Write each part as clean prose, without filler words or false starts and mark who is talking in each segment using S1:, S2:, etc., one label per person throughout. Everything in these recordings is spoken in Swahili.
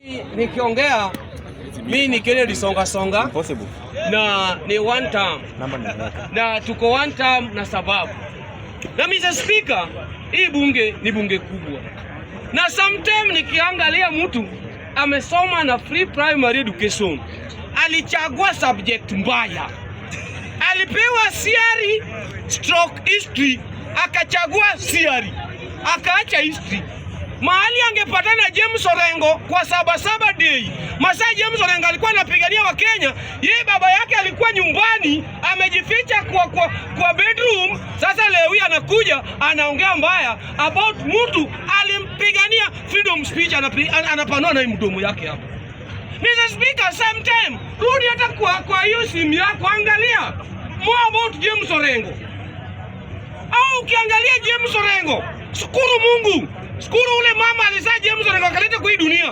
S1: Nikiongea mimi ni Kennedy Songa na ni one term na tuko one term na sababu na Mr. Speaker, hii bunge ni bunge kubwa na sometime nikiangalia mtu amesoma na free primary education alichagua subject mbaya, alipewa CRE stroke history akachagua CRE akaacha history. Mahali angepatana James Orengo kwa Sabasaba Day. Masaa James Orengo alikuwa anapigania wa Kenya, yeye baba yake alikuwa nyumbani amejificha kwa bedroom. Sasa leo hii anakuja anaongea mbaya about mtu alimpigania freedom speech, anapanua na mdomo yake hapo. Mr. Speaker, sometime rudi hata kwa hiyo simu yako angalia more about James Orengo. Au ukiangalia James Orengo, shukuru Mungu. Shukuru ule mama alizaa James Orengo akaleta kwa hii dunia.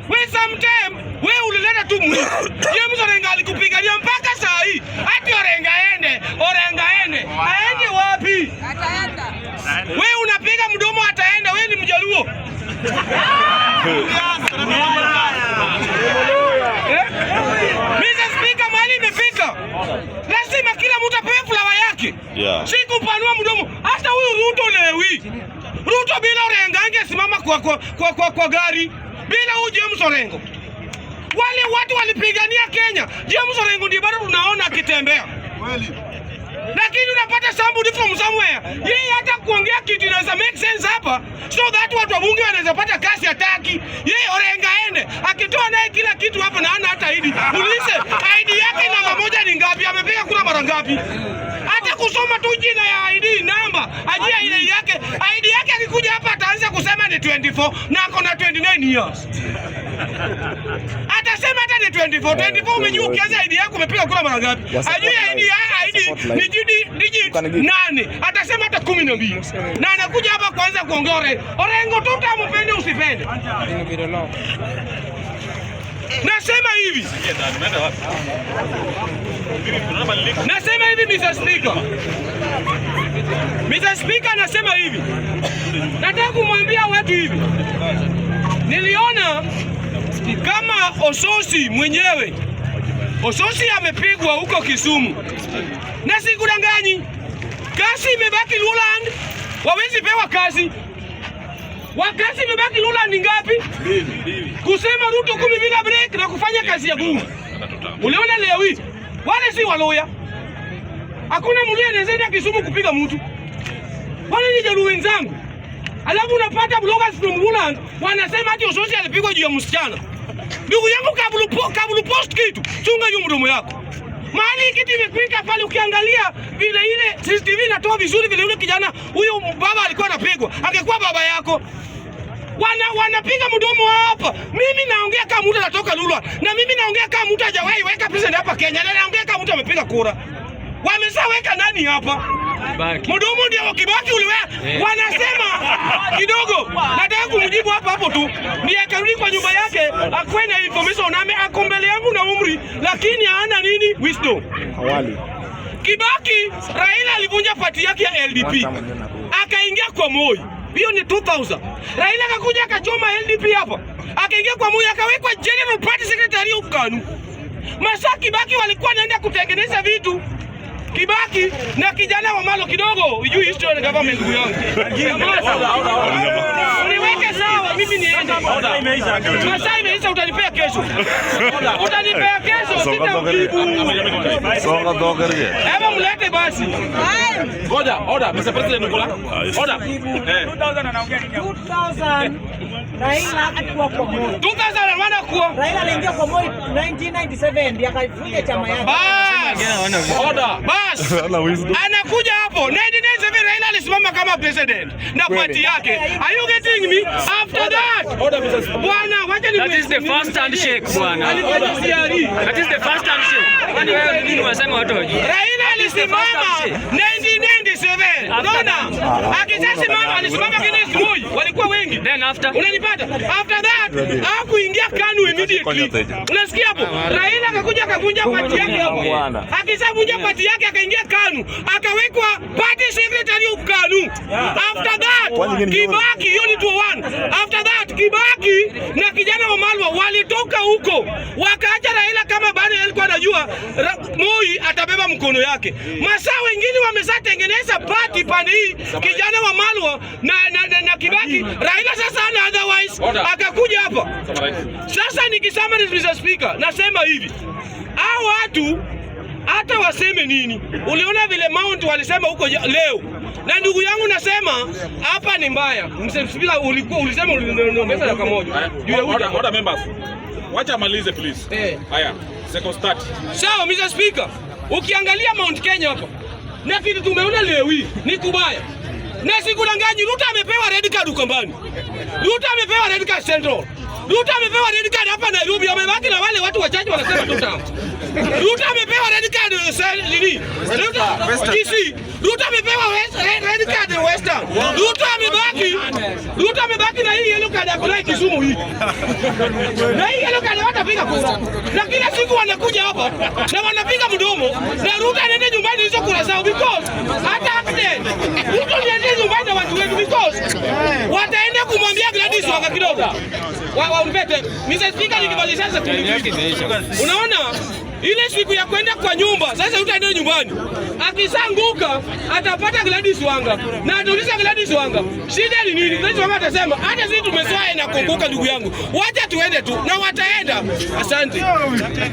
S1: We sometime we ulileta tu mwili. James Orengo alikupigania mpaka saa hii. Ati Orengo aende. Aende wapi? Ataenda. We unapiga mdomo ataenda, we ni Mjaluo. Mr. Speaker, mali imefika. Lazima kila mtu apewe flower yake. Si kupanua mdomo. Hata huyu Ruto lewi. Ruto bila Orengo angesimama kwa gari. Bila huyu James Orengo. Wale watu walipigania Kenya. James Orengo ndiye bado tunaona akitembea. Kweli. Lakini unapata somebody from somewhere. Yeye hata kuongea kitu inaweza make sense hapa. So that watu wa bunge wanaweza pata kasi hataki. Yeye Orengo aende. Akitoa naye kila kitu hapa na hana hata ID. Ulize ID yake namba moja ni ngapi? Amepiga kura mara ngapi? Hata kusoma tu jina ya ID namba. Ajia ile yake. ID yake akikuja hapa ataanza kusema ni 24 na ako na 29 years. Atasema hata ni 24 umejua ukianza ID yako umepiga kura mara ngapi? Ajia ID ni digit 8. Atasema hata 12. Na anakuja hapa kuanza kuongea Orengo tutampende usipende. Nasema hivi. Mr. Speaker. Mr. Speaker, nasema hivi. Nataka kumwambia watu hivi. Niliona kama Ososi mwenyewe. Ososi amepigwa huko Kisumu. Na sikudanganyi. Kazi imebaki Luland. Wawezi pewa kazi. Wakati imebaki Luland ni ngapi? Kusema Ruto 10 bila break na kufanya kazi ya bunge. Uliona leo hii wale si waloya. Hakuna mluya anaweza Kisumu kupiga mtu. Wale ni jalu wenzangu. Alafu unapata bloggers from Luland wanasema ati Ososi alipigwa juu ya msichana. Ndugu yangu kabulu post kitu. Chunga hiyo mdomo yako. Mahali kitu imekuika pale ukiangalia vile ile CCTV inatoa vizuri vile yule kijana huyo baba alikuwa anapigwa. Angekuwa baba yako. Wanapiga mdomo hapa. Mimi naongea kama mtu anatoka Lulwa. Na mimi naongea kama mtu hajawahi weka president hapa Kenya. Na naongea kama mtu amepiga kura. Wameshaweka nani hapa? Mdomo ndio Kibaki uliwea. Wanasema kidogo. Nataka kumjibu hapo tu. Ni akarudi kwa nyumba yake akwe na information name ako mbele yangu na umri lakini hana nini? Wisdom. Hawali. Kibaki Raila alivunja party yake ya LDP. Akaingia kwa Moi. Hiyo ni 2000. Raila akakuja akachoma LDP hapa. Akaingia kwa Moi akawekwa General Party Secretary ukanu. Masaa Kibaki walikuwa naenda kutengeneza vitu. Kibaki na kijana wa Malo kidogo, you history of government yangu. Niweke sawa mimi niende. Masaa imeisha utanipea kesho. Utanipea kesho sitakujibu.
S2: Songa dogerie.
S1: Hebu mlete basi. Order, Mr. President Nukula. Order.
S3: 2000 Raila alikuwa kwa Moi.
S1: 2000 anaenda kuwa.
S3: Raila aliingia kwa Moi 1997 ndiye akafunga chama yake.
S1: Order. Bas. Anakuja hapo 1997 Raila alisimama kama president na party yake. Are you getting me? After that. Order Mr. Bwana, wacha ni
S4: That is the first handshake bwana. That is the first handshake. Kwani wewe nini unasema watu hawajui?
S1: Raila alisimama 1997 1997. Unaona? Akisimama alisimama Kenneth Moi, walikuwa wengi.
S4: Then after
S1: unanipata? After that, hakuingia KANU immediately. Unasikia hapo? Raila akavunja party yake hapo. Akishavunja party yake akaingia KANU, akawekwa party secretary of KANU. After that, Kibaki unit 1. After that, Kibaki na kijana wa Malwa walitoka huko. Wakaacha Raila kama bado alikuwa anajua Moi atabeba mkono yake. Masaa wengine wameshatengeneza party pande hii, kijana wa Malwa na Kibaki. Raila sasa ana otherwise akakuja hapa. Sasa nikisema Mr. Speaker, nasema hivi. Hao watu hata waseme nini? Uliona vile Mount walisema huko leo. Na ndugu yangu nasema hapa ni mbaya. Mr. Speaker, ulisema uliongeza dakika moja.
S5: Order members. Wacha malize please. Haya, second start.
S1: Sawa Mr. Speaker, ukiangalia Mount Kenya hapa na kitu tumeona leo hii ni kubaya. Na sikudanganyi, Ruto amepewa red card Ukambani. Ruto amepewa red card Central. Ruto amepewa red card hapa Nairobi, amebaki na wale watu wachache wanasema tu tamu. Ruto amepewa red card nini? Ruto amepewa red card Western. Ruto amebaki na hii yellow card ya Kisumu hii. Na hii yellow card watapiga kura. Na kila siku wanakuja hapa na wanapiga mdomo. Na Ruto anaenda nyumbani hizo kura zao because hata accident. Ruto anaenda nyumbani na watu wetu because wataenda kumwambia Gladys Wanga kidogo. Wampete. Mr. Speaker, nikimaliza sasa unaona ile siku ya kwenda kwa nyumba, sasa utaenda nyumbani. Akisanguka atapata Gladys Wanga. Na atauliza Gladys Wanga, shida ni nini? Gladys Wanga atasema, hata sisi tumezoea na kukumbuka ndugu yangu. Wacha tuende tu na wataenda. Asante.